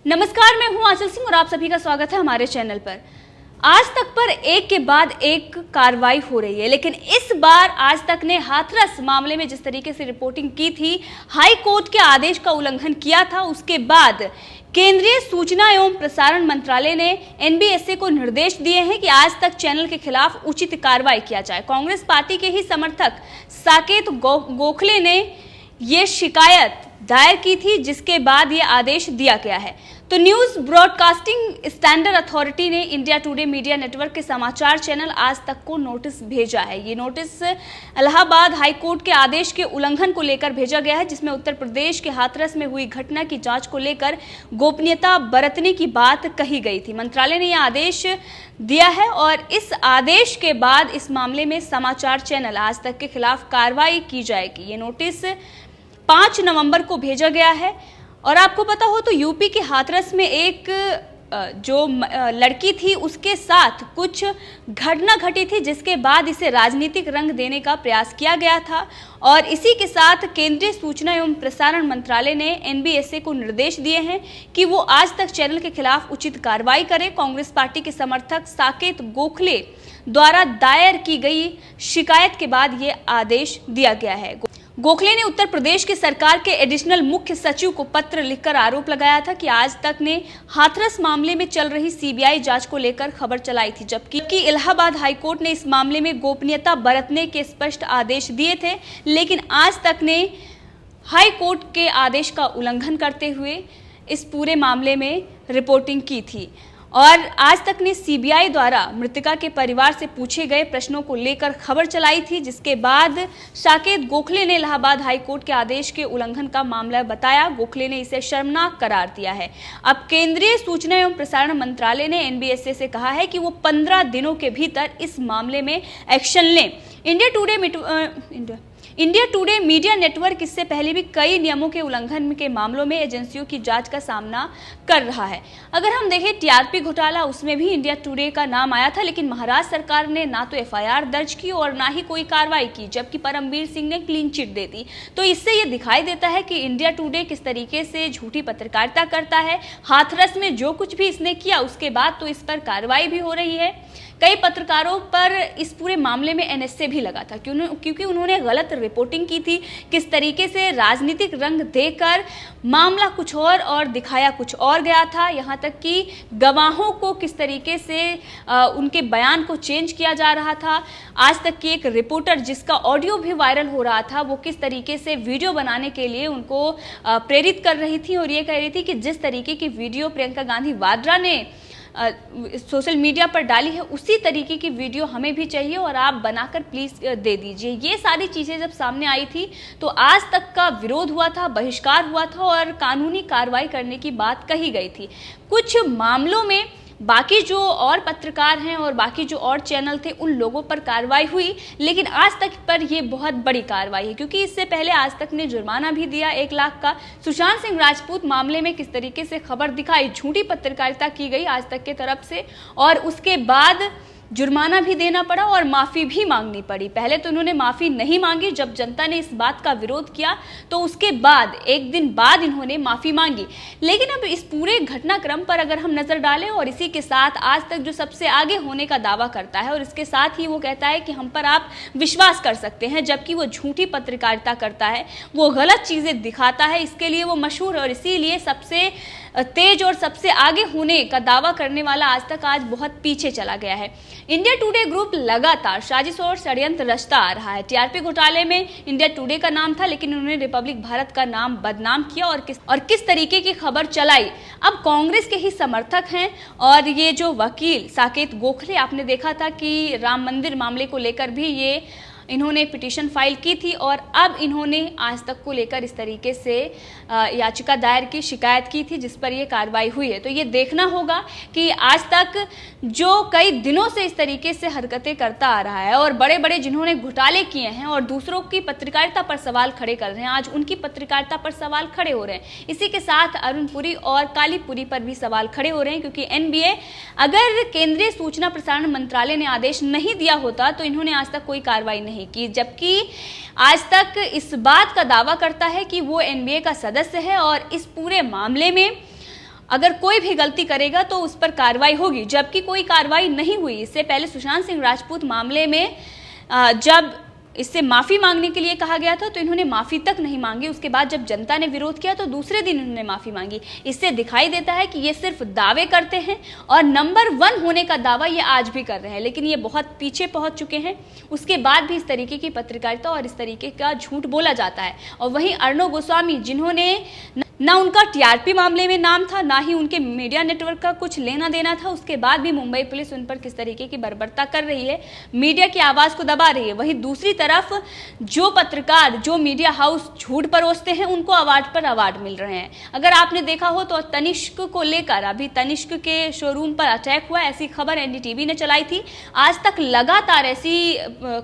नमस्कार, मैं हूं आंचल सिंह और आप सभी का स्वागत है हमारे चैनल पर। आज तक पर एक के बाद एक कार्रवाई हो रही है, लेकिन इस बार आज तक ने हाथरस मामले में जिस तरीके से रिपोर्टिंग की थी, हाई कोर्ट के आदेश का उल्लंघन किया था, उसके बाद केंद्रीय सूचना एवं प्रसारण मंत्रालय ने एनबीएसए को निर्देश दिए हैं कि आज तक चैनल के खिलाफ उचित कार्रवाई किया जाए। कांग्रेस पार्टी के ही समर्थक साकेत गोखले ने ये शिकायत दायर की थी, जिसके बाद ये आदेश दिया गया है। तो न्यूज ब्रॉडकास्टिंग स्टैंडर्ड अथॉरिटी ने इंडिया टुडे मीडिया नेटवर्क के समाचार चैनल आज तक को नोटिस भेजा है। ये नोटिस इलाहाबाद हाई कोर्ट के आदेश के उल्लंघन को लेकर भेजा गया है, जिसमें उत्तर प्रदेश के हाथरस में हुई घटना की जांच को लेकर गोपनीयता बरतने की बात कही गई थी। मंत्रालय ने यह आदेश दिया है और इस आदेश के बाद इस मामले में समाचार चैनल आज तक के खिलाफ कार्रवाई की जाएगी। ये नोटिस 5 नवंबर को भेजा गया है। और आपको पता हो तो यूपी के हाथरस में एक जो लड़की थी, उसके साथ कुछ घटना घटी थी, जिसके बाद इसे राजनीतिक रंग देने का प्रयास किया गया था। और इसी के साथ केंद्रीय सूचना एवं प्रसारण मंत्रालय ने एनबीएसए को निर्देश दिए हैं कि वो आज तक चैनल के खिलाफ उचित कार्रवाई करे। कांग्रेस पार्टी के समर्थक साकेत गोखले द्वारा दायर की गई शिकायत के बाद ये आदेश दिया गया है। गोखले ने उत्तर प्रदेश की सरकार के एडिशनल मुख्य सचिव को पत्र लिखकर आरोप लगाया था कि आज तक ने हाथरस मामले में चल रही सीबीआई जांच को लेकर खबर चलाई थी, जबकि इलाहाबाद हाईकोर्ट ने इस मामले में गोपनीयता बरतने के स्पष्ट आदेश दिए थे, लेकिन आज तक ने हाई कोर्ट के आदेश का उल्लंघन करते हुए इस पूरे मामले में रिपोर्टिंग की थी। और आज तक ने सीबीआई द्वारा मृतका के परिवार से पूछे गए प्रश्नों को लेकर खबर चलाई थी, जिसके बाद साकेत गोखले ने इलाहाबाद हाई कोर्ट के आदेश के उल्लंघन का मामला बताया। गोखले ने इसे शर्मनाक करार दिया है। अब केंद्रीय सूचना एवं प्रसारण मंत्रालय ने एनबीएसए से कहा है कि वो 15 दिनों के भीतर इस मामले में एक्शन लें। इंडिया टुडे मीडिया नेटवर्क इससे पहले भी कई नियमों के उल्लंघन के मामलों में एजेंसियों की जांच का सामना कर रहा है। अगर हम देखें टीआरपी घोटाला, उसमें भी इंडिया टुडे का नाम आया था, लेकिन महाराष्ट्र सरकार ने ना तो एफआईआर दर्ज की और ना ही कोई कार्रवाई की, जबकि परमवीर सिंह ने क्लीन चिट दे दी। तो इससे ये दिखाई देता है कि इंडिया टुडे किस तरीके से झूठी पत्रकारिता करता है। हाथरस में जो कुछ भी इसने किया, उसके बाद तो इस पर कार्रवाई भी हो रही है। कई पत्रकारों पर इस पूरे मामले में एनएसए भी लगा था, क्योंकि उन्होंने गलत रिपोर्टिंग की थी। किस तरीके से राजनीतिक रंग देकर मामला कुछ और दिखाया कुछ और गया था। यहाँ तक कि गवाहों को किस तरीके से उनके बयान को चेंज किया जा रहा था। आज तक की एक रिपोर्टर जिसका ऑडियो भी वायरल हो रहा था, वो किस तरीके से वीडियो बनाने के लिए उनको प्रेरित कर रही थी और ये कह रही थी कि जिस तरीके की वीडियो प्रियंका गांधी वाड्रा ने सोशल मीडिया पर डाली है, उसी तरीके की वीडियो हमें भी चाहिए और आप बनाकर प्लीज दे दीजिए। ये सारी चीजें जब सामने आई थी तो आज तक का विरोध हुआ था, बहिष्कार हुआ था और कानूनी कार्रवाई करने की बात कही गई थी। कुछ मामलों में बाकी जो और पत्रकार हैं और बाकी जो और चैनल थे, उन लोगों पर कार्रवाई हुई, लेकिन आज तक पर ये बहुत बड़ी कार्रवाई है, क्योंकि इससे पहले आज तक ने जुर्माना भी दिया 1 लाख का। सुशांत सिंह राजपूत मामले में किस तरीके से खबर दिखाई, झूठी पत्रकारिता की गई आज तक के तरफ से, और उसके बाद जुर्माना भी देना पड़ा और माफ़ी भी मांगनी पड़ी। पहले तो उन्होंने माफ़ी नहीं मांगी, जब जनता ने इस बात का विरोध किया तो उसके बाद 1 दिन बाद इन्होंने माफ़ी मांगी। लेकिन अब इस पूरे घटनाक्रम पर अगर हम नज़र डालें, और इसी के साथ आज तक जो सबसे आगे होने का दावा करता है और इसके साथ ही वो कहता है कि हम पर आप विश्वास कर सकते हैं, जबकि वो झूठी पत्रकारिता करता है, वो गलत चीज़ें दिखाता है, इसके लिए वो मशहूर है और इसीलिए सबसे तेज और सबसे आगे होने का दावा करने वाला आज तक आज बहुत पीछे चला गया है। इंडिया टुडे ग्रुप लगातार साजिश और षड्यंत्र रचता आ रहा है। टीआरपी घोटाले में इंडिया टुडे का नाम था, लेकिन उन्होंने रिपब्लिक भारत का नाम बदनाम किया और किस तरीके की खबर चलाई। अब कांग्रेस के ही समर्थक हैं और ये जो वकील साकेत गोखले, आपने देखा था कि राम मंदिर मामले को लेकर भी ये इन्होंने पिटीशन फाइल की थी और अब इन्होंने आज तक को लेकर इस तरीके से याचिका दायर की, शिकायत की थी, जिस पर ये कार्रवाई हुई है। तो ये देखना होगा कि आज तक जो कई दिनों से इस तरीके से हरकतें करता आ रहा है और बड़े बड़े जिन्होंने घोटाले किए हैं और दूसरों की पत्रकारिता पर सवाल खड़े कर रहे हैं, आज उनकी पत्रकारिता पर सवाल खड़े हो रहे हैं। इसी के साथ अरुणपुरी और कालीपुरी पर भी सवाल खड़े हो रहे हैं, क्योंकि एनबीए अगर केंद्रीय सूचना प्रसारण मंत्रालय ने आदेश नहीं दिया होता तो इन्होंने आज तक कोई कार्रवाई नहीं की, जबकि आज तक इस बात का दावा करता है कि वो एनबीए का सदस्य है और इस पूरे मामले में अगर कोई भी गलती करेगा तो उस पर कार्रवाई होगी, जबकि कोई कार्रवाई नहीं हुई। इससे पहले सुशांत सिंह राजपूत मामले में जब इससे माफी मांगने के लिए कहा गया था तो इन्होंने माफी तक नहीं मांगी। उसके बाद जब जनता ने विरोध किया तो दूसरे दिन इन्होंने माफी मांगी। इससे दिखाई देता है कि ये सिर्फ दावे करते हैं और नंबर 1 होने का दावा ये आज भी कर रहे हैं, लेकिन ये बहुत पीछे पहुंच चुके हैं। उसके बाद भी इस तरीके की पत्रकारिता और इस तरीके का झूठ बोला जाता है। और वहीं अर्णव गोस्वामी, जिन्होंने ना उनका टीआरपी मामले में नाम था, ना ही उनके मीडिया नेटवर्क का कुछ लेना देना था, उसके बाद भी मुंबई पुलिस उन पर किस तरीके की बर्बरता कर रही है, मीडिया की आवाज को दबा रही है। वहीं दूसरी तरफ जो पत्रकार, जो मीडिया हाउस झूठ परोसते हैं, उनको अवार्ड पर अवार्ड मिल रहे हैं। अगर आपने देखा हो तो तनिष्क को लेकर अभी तनिष्क के शोरूम पर अटैक हुआ, ऐसी खबर एनडीटीवी ने चलाई थी। आज तक लगातार ऐसी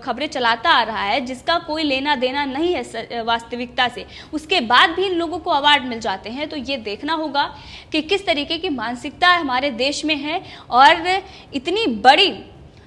खबरें चलाता आ रहा है जिसका कोई लेना देना नहीं है वास्तविकता से, उसके बाद भी इन लोगों को अवार्ड मिल जाते हैं। तो ये देखना होगा कि किस तरीके की मानसिकता हमारे देश में है और इतनी बड़ी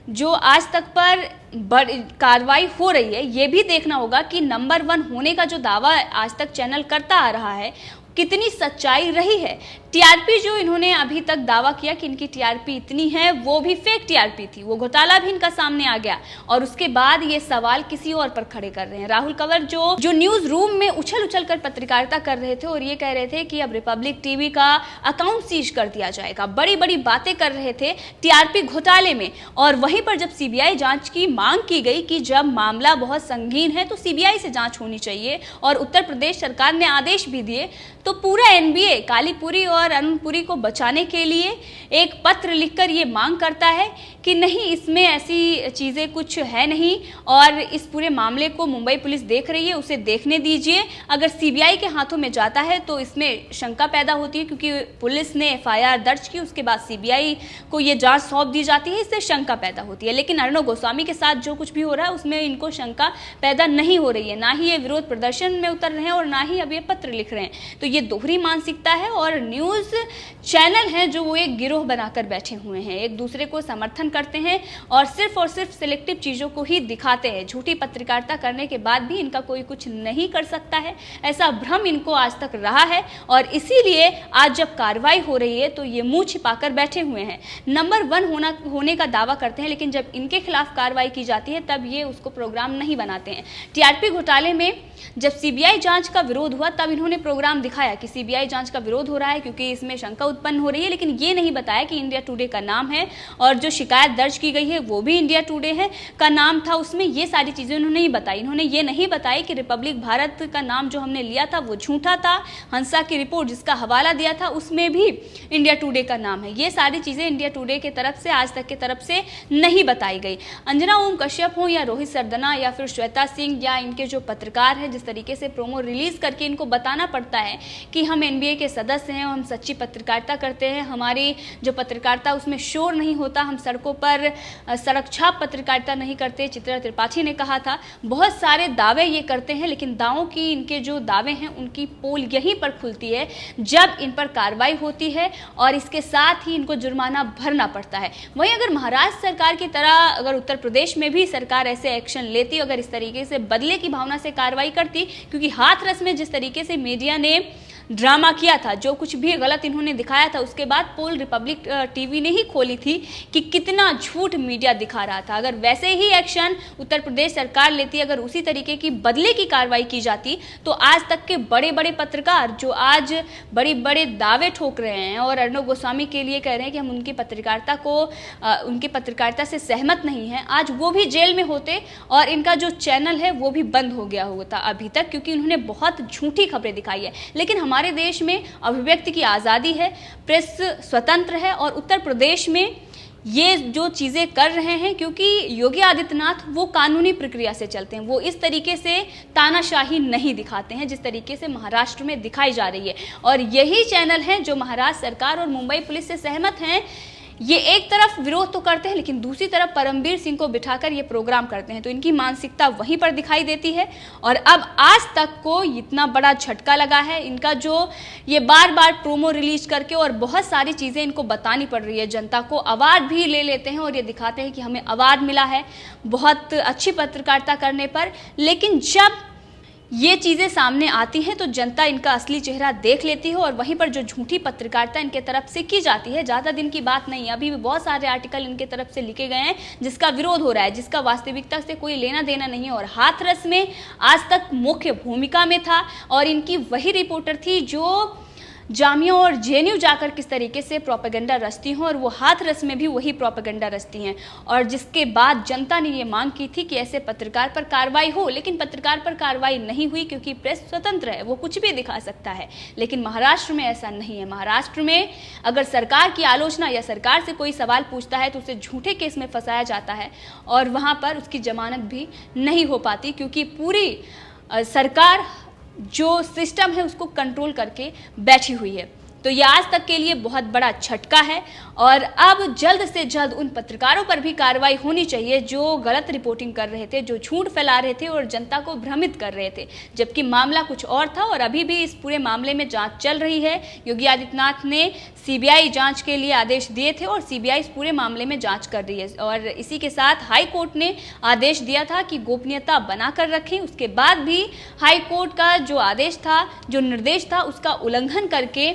जो आज तक पर बड़ी कार्रवाई हो रही है, ये भी देखना होगा कि नंबर 1 होने का जो दावा आज तक चैनल करता आ रहा है कितनी सच्चाई रही है। टीआरपी जो इन्होंने अभी तक दावा किया कि इनकी टीआरपी इतनी है, वो भी फेक टीआरपी थी, वो घोटाला भी इनका सामने आ गया और उसके बाद ये सवाल किसी और पर खड़े कर रहे हैं। राहुल कंवर जो न्यूज रूम में उछल उछल कर पत्रकारिता कर रहे थे और ये कह रहे थे कि अब रिपब्लिक टीवी का अकाउंट सीज कर दिया जाएगा, बड़ी बड़ी बातें कर रहे थे टीआरपी घोटाले में। और वहीं पर जब सीबीआई जांच की मांग की गई कि जब मामला बहुत संगीन है तो सीबीआई से जांच होनी चाहिए और उत्तर प्रदेश सरकार ने आदेश भी दिए, तो पूरा एनबीए कालीपुरी और अरुणपुरी को बचाने के लिए एक पत्र लिखकर ये मांग करता है कि नहीं, इसमें ऐसी चीज़ें कुछ है नहीं और इस पूरे मामले को मुंबई पुलिस देख रही है, उसे देखने दीजिए। अगर सीबीआई के हाथों में जाता है तो इसमें शंका पैदा होती है, क्योंकि पुलिस ने एफआईआर दर्ज की, उसके बाद सीबीआई को ये जांच सौंप दी जाती है, इससे शंका पैदा होती है। लेकिन अर्णव गोस्वामी के साथ जो कुछ भी हो रहा है उसमें इनको शंका पैदा नहीं हो रही है, ना ही ये विरोध प्रदर्शन में उतर रहे हैं और ना ही अब ये पत्र लिख रहे हैं। तो ये दोहरी मानसिकता है और न्यूज़ चैनल हैं जो वो एक गिरोह बनाकर बैठे हुए हैं, एक दूसरे को समर्थन करते हैं और सिर्फ सिलेक्टिव चीज़ों को ही दिखाते हैं। झूठी पत्रकारिता करने के बाद भी इनका कोई कुछ नहीं कर सकता है, ऐसा भ्रम इनको आज तक रहा है और इसीलिए आज जब कार्रवाई हो रही है तो ये मुंह छिपाकर बैठे हुए हैं। नंबर 1 होने का दावा करते हैं, लेकिन जब इनके खिलाफ कार्रवाई की जाती है तब ये उसको प्रोग्राम नहीं बनाते हैं। टीआरपी घोटाले में जब सीबीआई जांच का विरोध हुआ तब इन्होंने प्रोग्राम दिखाया कि सीबीआई जांच का विरोध हो रहा है क्योंकि इसमें शंका उत्पन्न हो रही है, लेकिन ये नहीं बताया कि इंडिया टुडे का नाम है और जो शिकायत दर्ज की गई है वो भी इंडिया टुडे है का नाम था उसमें। ये सारी चीज़ें उन्होंने नहीं बताई। इन्होंने ये नहीं बताई कि रिपब्लिक भारत का नाम जो हमने लिया था वो झूठा था, हंसा की रिपोर्ट जिसका हवाला दिया था उसमें भी इंडिया टुडे का नाम है। ये सारी चीज़ें इंडिया टुडे की तरफ से आज तक की तरफ से नहीं बताई गई। अंजना ओम कश्यप हो या रोहित सरदना या फिर श्वेता सिंह या इनके जो पत्रकार हैं, जिस तरीके से प्रोमो रिलीज करके इनको बताना पड़ता है कि हम एनबीए के सदस्य हैं, हम सच्ची पत्रकारिता करते हैं, हमारी जो पत्रकारिता उसमें शोर नहीं होता, हम सड़कों पर सड़क छाप पत्रकारिता नहीं करते। चित्रा त्रिपाठी ने कहा था, बहुत सारे दावे ये करते हैं, लेकिन दावों की इनके जो दावे हैं उनकी पोल यहीं पर खुलती है जब इन पर कार्रवाई होती है और इसके साथ ही इनको जुर्माना भरना पड़ता है। वहीं अगर महाराष्ट्र सरकार की तरह अगर उत्तर प्रदेश में भी सरकार ऐसे एक्शन लेती, अगर इस तरीके से बदले की भावना से कार्रवाई करती, क्योंकि हाथरस में जिस तरीके से मीडिया ने ड्रामा किया था, जो कुछ भी गलत इन्होंने दिखाया था, उसके बाद पोल रिपब्लिक टीवी ने ही खोली थी कि कितना झूठ मीडिया दिखा रहा था। अगर वैसे ही एक्शन उत्तर प्रदेश सरकार लेती, अगर उसी तरीके की बदले की कार्रवाई की जाती, तो आज तक के बड़े बड़े पत्रकार जो आज बड़े बड़े दावे ठोक रहे हैं और अर्णव गोस्वामी के लिए कह रहे हैं कि हम उनकी पत्रकारिता को उनकी पत्रकारिता से सहमत नहीं हैं, आज वो भी जेल में होते और इनका जो चैनल है वो भी बंद हो गया होता अभी तक, क्योंकि उन्होंने बहुत झूठी खबरें दिखाई है। लेकिन हमारे देश में अभिव्यक्ति की आज़ादी है, प्रेस स्वतंत्र है और उत्तर प्रदेश में ये जो चीज़ें कर रहे हैं, क्योंकि योगी आदित्यनाथ वो कानूनी प्रक्रिया से चलते हैं, वो इस तरीके से तानाशाही नहीं दिखाते हैं जिस तरीके से महाराष्ट्र में दिखाई जा रही है। और यही चैनल हैं जो महाराष्ट्र सरकार और मुंबई पुलिस से सहमत हैं। ये एक तरफ विरोध तो करते हैं लेकिन दूसरी तरफ परमबीर सिंह को बिठाकर ये प्रोग्राम करते हैं, तो इनकी मानसिकता वहीं पर दिखाई देती है। और अब आज तक को इतना बड़ा झटका लगा है इनका, जो ये बार बार प्रोमो रिलीज करके और बहुत सारी चीज़ें इनको बतानी पड़ रही है जनता को। अवार्ड भी ले लेते हैं और ये दिखाते हैं कि हमें अवार्ड मिला है बहुत अच्छी पत्रकारिता करने पर, लेकिन जब ये चीज़ें सामने आती हैं तो जनता इनका असली चेहरा देख लेती है और वहीं पर जो झूठी पत्रकारिता इनके तरफ से की जाती है, ज़्यादा दिन की बात नहीं है, अभी भी बहुत सारे आर्टिकल इनके तरफ से लिखे गए हैं जिसका विरोध हो रहा है, जिसका वास्तविकता से कोई लेना देना नहीं है। और हाथरस में आज तक मुख्य भूमिका में था और इनकी वही रिपोर्टर थी जो जामिया और जेएनयू जाकर किस तरीके से प्रोपेगेंडा रचती हैं और वो हाथरस में भी वही प्रोपेगेंडा रचती हैं। और जिसके बाद जनता ने ये मांग की थी कि ऐसे पत्रकार पर कार्रवाई हो, लेकिन पत्रकार पर कार्रवाई नहीं हुई क्योंकि प्रेस स्वतंत्र है, वो कुछ भी दिखा सकता है। लेकिन महाराष्ट्र में ऐसा नहीं है। महाराष्ट्र में अगर सरकार की आलोचना या सरकार से कोई सवाल पूछता है तो उसे झूठे केस में फंसाया जाता है और वहाँ पर उसकी जमानत भी नहीं हो पाती क्योंकि पूरी सरकार जो सिस्टम है उसको कंट्रोल करके बैठी हुई है। तो ये आज तक के लिए बहुत बड़ा झटका है और अब जल्द से जल्द उन पत्रकारों पर भी कार्रवाई होनी चाहिए जो गलत रिपोर्टिंग कर रहे थे, जो झूठ फैला रहे थे और जनता को भ्रमित कर रहे थे, जबकि मामला कुछ और था। और अभी भी इस पूरे मामले में जांच चल रही है। योगी आदित्यनाथ ने सीबीआई जांच के लिए आदेश दिए थे और सीबीआई इस पूरे मामले में जांच कर रही है। और इसी के साथ हाई कोर्ट ने आदेश दिया था कि गोपनीयता बनाकर रखें। उसके बाद भी हाई कोर्ट का जो आदेश था, जो निर्देश था, उसका उल्लंघन करके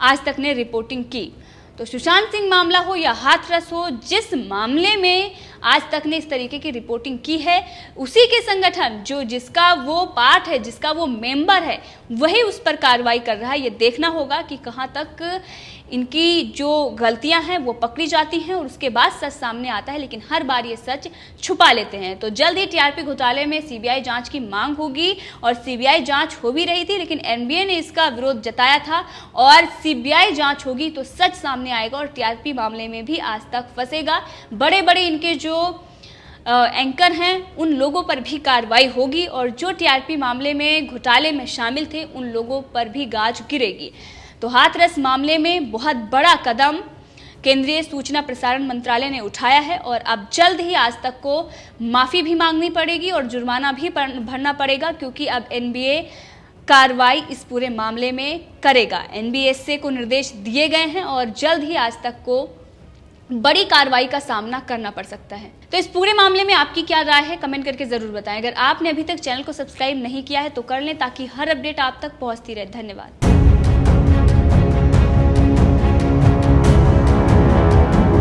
आज तक ने रिपोर्टिंग की। तो सुशांत सिंह मामला हो या हाथरस हो, जिस मामले में आज तक ने इस तरीके की रिपोर्टिंग की है, उसी के संगठन जिसका वो पार्ट है, जिसका वो मेंबर है, वही उस पर कार्रवाई कर रहा है। ये देखना होगा कि कहाँ तक इनकी जो गलतियां हैं वो पकड़ी जाती हैं और उसके बाद सच सामने आता है, लेकिन हर बार ये सच छुपा लेते हैं। तो जल्द ही टीआरपी घोटाले में सीबीआई जांच की मांग होगी और सीबीआई जांच हो भी रही थी, लेकिन एनबीए ने इसका विरोध जताया था और सीबीआई जांच होगी तो सच सामने आएगा और टीआरपी मामले में भी आज तक फंसेगा। बड़े बड़े इनके जो एंकर हैं उन लोगों पर भी कार्रवाई होगी और जो टीआरपी मामले में घोटाले में शामिल थे उन लोगों पर भी गाज गिरेगी। तो हाथरस मामले में बहुत बड़ा कदम केंद्रीय सूचना प्रसारण मंत्रालय ने उठाया है और अब जल्द ही आज तक को माफ़ी भी मांगनी पड़ेगी और जुर्माना भी भरना पड़ेगा क्योंकि अब एनबीए कार्रवाई इस पूरे मामले में करेगा। एनबीएसए को निर्देश दिए गए हैं और जल्द ही आज तक को बड़ी कार्रवाई का सामना करना पड़ सकता है। तो इस पूरे मामले में आपकी क्या राय है, कमेंट करके जरूर बताएं। अगर आपने अभी तक चैनल को सब्सक्राइब नहीं किया है तो कर लें ताकि हर अपडेट आप तक पहुंचती रहे। धन्यवाद।